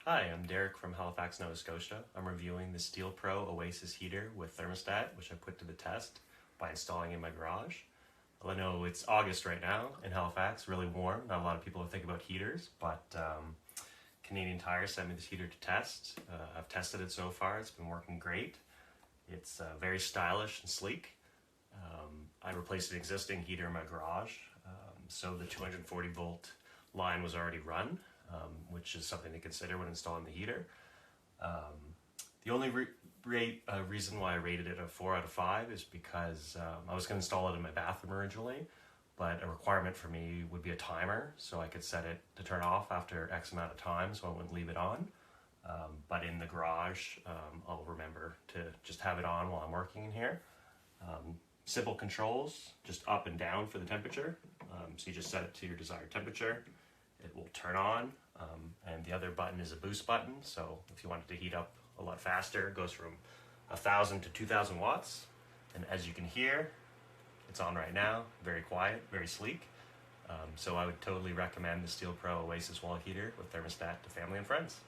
Hi, I'm Derek from Halifax, Nova Scotia. I'm reviewing the Stelpro Oasis Heater with Thermostat, which I put to the test by installing in my garage. I know it's August right now in Halifax, really warm. Not a lot of people are thinking about heaters, but Canadian Tire sent me this heater to test. I've tested it so far, it's been working great. It's very stylish and sleek. I replaced an existing heater in my garage, so the 240 volt line was already run, which is something to consider when installing the heater. The only reason why I rated it a 4 out of 5 is because I was going to install it in my bathroom originally, but a requirement for me would be a timer, so I could set it to turn off after X amount of time, so I wouldn't leave it on. But in the garage, I'll remember to just have it on while I'm working in here. Simple controls, just up and down for the temperature. So you just set it to your desired temperature. It will turn on, and the other button is a boost button. So if you want it to heat up a lot faster, it goes from 1,000 to 2,000 watts. And as you can hear, it's on right now, very quiet, very sleek. So I would totally recommend the Stelpro Oasis Wall Heater with Thermostat to family and friends.